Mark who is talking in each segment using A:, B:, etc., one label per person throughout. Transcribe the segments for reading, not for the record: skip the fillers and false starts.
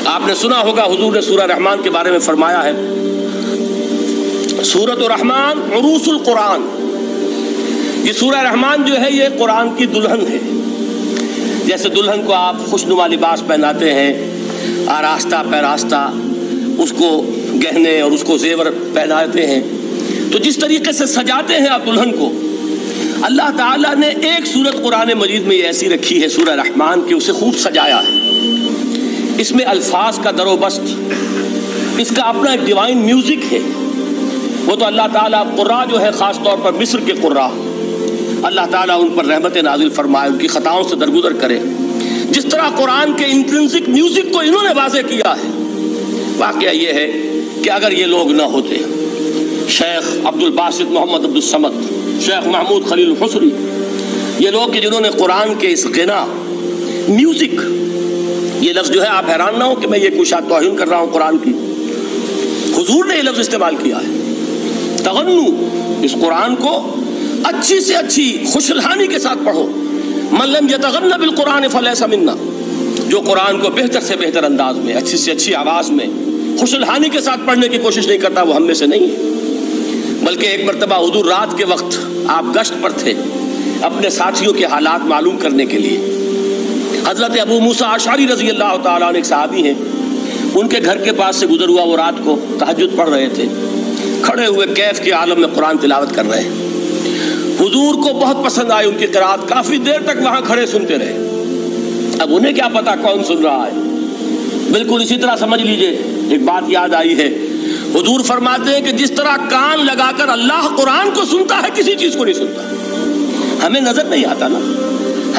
A: آپ نے سنا ہوگا حضور نے سورہ رحمان کے بارے میں فرمایا ہے، سورۃ الرحمان عروس القرآن، یہ سورہ رحمان جو ہے یہ قرآن کی دلہن ہے۔ جیسے دلہن کو آپ خوشنما لباس پہناتے ہیں، آراستہ پیراستہ اس کو گہنے اور اس کو زیور پہناتے ہیں، تو جس طریقے سے سجاتے ہیں آپ دلہن کو، اللہ تعالیٰ نے ایک سورت قرآن مجید میں یہ ایسی رکھی ہے سورہ رحمان کہ اسے خوب سجایا ہے۔ اس میں الفاظ کا در و بست، اس کا اپنا ایک ڈیوائن میوزک ہے۔ وہ تو اللہ تعالیٰ قراء جو ہے خاص طور پر مصر کے قراء، اللہ تعالیٰ ان پر رحمت نازل فرمائے، ان کی خطاؤں سے درگزر کرے۔ جس طرح قرآن کے انٹرنسک میوزک کو انہوں نے واضح کیا ہے، واقعہ یہ ہے کہ اگر یہ لوگ نہ ہوتے، شیخ عبد الباسط محمد عبد الصمد، شیخ محمود خلیل الحصری، یہ لوگ کہ جنہوں نے قرآن کے اس غنا میوزک، یہ لفظ جو ہے آپ حیران نہ ہو کہ میں یہ کوئی شاید توہین کر رہا ہوں قرآن کی، حضور نے یہ لفظ استعمال کیا ہے، تغنو، اس قرآن کو اچھی سے اچھی خوشلحانی کے ساتھ پڑھو۔ من لم یتغن بالقرآن فلیس منا، جو قرآن کو بہتر سے بہتر انداز میں، اچھی سے اچھی آواز میں، خوشلحانی کے ساتھ پڑھنے کی کوشش نہیں کرتا، وہ ہم میں سے نہیں ہے۔ بلکہ ایک مرتبہ حضور رات کے وقت آپ گشت پر تھے اپنے ساتھیوں کے حالات معلوم کرنے کے لیے۔ حضرت ابو موسیٰ اشعری رضی اللہ تعالیٰ عنہ ایک صحابی ہیں، ان کے گھر کے پاس سے گزر ہوا، وہ رات کو تہجد پڑھ رہے تھے، کھڑے ہوئے کیف کے عالم میں قرآن تلاوت کر رہے ہیں۔ حضور کو بہت پسند آئی ان کی قرات، کافی دیر تک وہاں کھڑے سنتے رہے۔ اب انہیں کیا پتا کون سن رہا ہے، بالکل اسی طرح سمجھ لیجئے ایک بات یاد آئی ہے، حضور فرماتے ہیں کہ جس طرح کان لگا کر اللہ قرآن کو سنتا ہے، کسی چیز کو نہیں سنتا۔ ہمیں نظر نہیں آتا نا،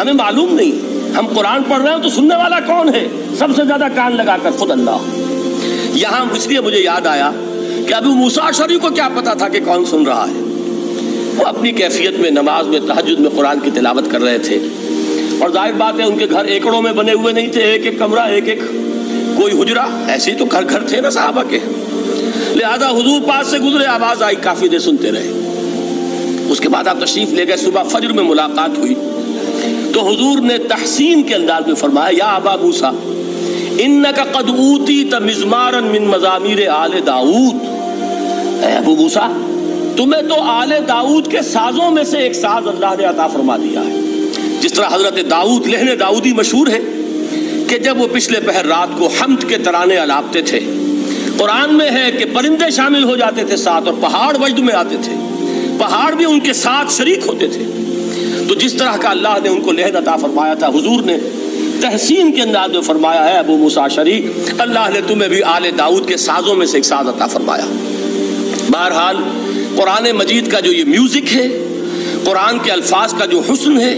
A: ہمیں معلوم نہیں، ہم قرآن پڑھ رہے ہیں تو سننے والا کون ہے؟ سب سے زیادہ کان لگا کر خود اللہ۔ یہاں اس لیے مجھے یاد آیا کہ ابو موسیٰ اشعری کو کیا پتا تھا کہ کون سن رہا ہے، وہ اپنی کیفیت میں نماز میں تہجد میں قرآن کی تلاوت کر رہے تھے، اور ظاہر بات ہے ان کے گھر ایکڑوں میں بنے ہوئے نہیں تھے، ایک ایک کمرہ، ایک ایک کوئی حجرہ، ایسے ہی تو گھر گھر تھے نا صحابہ کے، لہذا حضور پاس سے گزرے، آواز آئی، کافی دیر سنتے رہے۔ اس کے بعد آپ تشریف لے گئے، صبح فجر میں ملاقات ہوئی تو حضور نے تحسین کے انداز میں فرمایا، یا ابا موسیٰ انک قد اوتیت مزمارا من مزامیر آل داؤد، اے ابو موسیٰ تمہیں تو آل داؤد کے سازوں میں سے ایک ساز اللہ نے عطا فرما دیا ہے۔ جس طرح حضرت داؤد، لہن داؤدی مشہور ہے کہ جب وہ پچھلے پہر رات کو حمد کے ترانے الاپتے تھے، قرآن میں ہے کہ پرندے شامل ہو جاتے تھے ساتھ، اور پہاڑ وجد میں آتے تھے، پہاڑ بھی ان کے ساتھ شریک ہوتے تھے۔ تو جس طرح کا اللہ نے ان کو لہن عطا فرمایا تھا، حضور نے تحسین کے انداز میں فرمایا ہے، ابو موسیٰ اشعری اللہ نے تمہیں بھی آل داؤد کے سازوں میں سے ایک ساز عطا فرمایا۔ بہرحال قرآن مجید کا جو یہ میوزک ہے، قرآن کے الفاظ کا جو حسن ہے،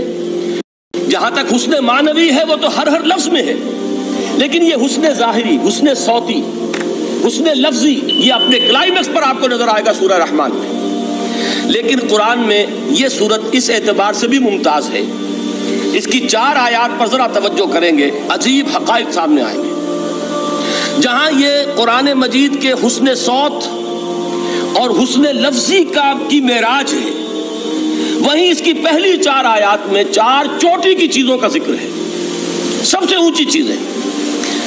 A: جہاں تک حسن معنوی ہے وہ تو ہر لفظ میں ہے، لیکن یہ حسن ظاہری، حسن صوتی، حسن لفظی، یہ اپنے کلائمیکس پر آپ کو نظر آئے گا سورہ رحمان میں۔ لیکن قرآن میں یہ سورت اس اعتبار سے بھی ممتاز ہے، اس کی 4 آیات پر ذرا توجہ کریں گے، عجیب حقائق سامنے آئیں گے۔ جہاں یہ قرآن مجید کے حسن صوت اور حسن لفظی کی معراج ہے، وہیں اس کی پہلی 4 آیات میں 4 چوٹی کی چیزوں کا ذکر ہے، سب سے اونچی چیزیں۔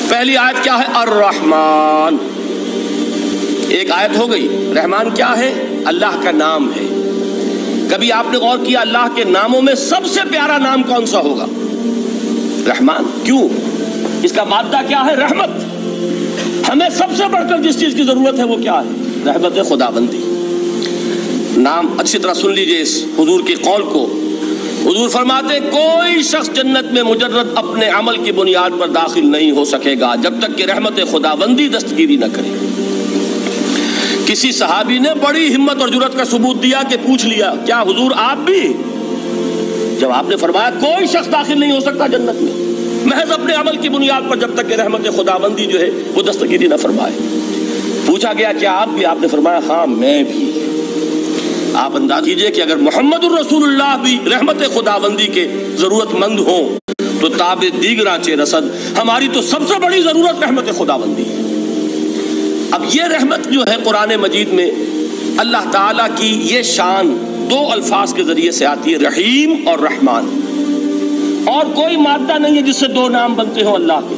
A: پہلی آیت کیا ہے؟ الرحمن، ایک آیت ہو گئی۔ رحمان کیا ہے؟ اللہ کا نام ہے۔ کبھی آپ نے غور کیا اللہ کے ناموں میں سب سے پیارا نام کون سا ہوگا؟ رحمان۔ کیوں؟ اس کا مادہ کیا ہے؟ رحمت۔ ہمیں سب سے بڑھ کر جس چیز کی ضرورت ہے وہ کیا ہے؟ رحمت خداوندی۔ نام اچھی طرح سن لیجئے اس حضور کی قول کو۔ حضور فرماتے ہیں کوئی شخص جنت میں مجرد اپنے عمل کی بنیاد پر داخل نہیں ہو سکے گا جب تک کہ رحمت خداوندی دستگیری نہ کرے۔ کسی صحابی نے بڑی ہمت اور جرأت کا ثبوت دیا کہ پوچھ لیا، کیا حضور آپ بھی؟ جب آپ نے فرمایا کوئی شخص داخل نہیں ہو سکتا جنت میں محض اپنے عمل کی بنیاد پر جب تک کہ رحمت خداوندی جو ہے وہ دستگیری نہ فرمائے۔ پوچھا گیا کیا آپ بھی؟ آپ نے فرمایا ہاں میں بھی۔ آپ انداز کیجئے کہ اگر محمد الرسول اللہ بھی رحمت خداوندی کے ضرورت مند ہوں تو تاب دیگراں چے رسد، ہماری تو سب سے بڑی ضرورت رحمت خداوندی ہے۔ اب یہ رحمت جو ہے قرآن مجید میں اللہ تعالیٰ کی یہ شان 2 الفاظ کے ذریعے سے آتی ہے، رحیم اور رحمان، اور کوئی مادہ نہیں ہے جس سے 2 نام بنتے ہوں اللہ کے۔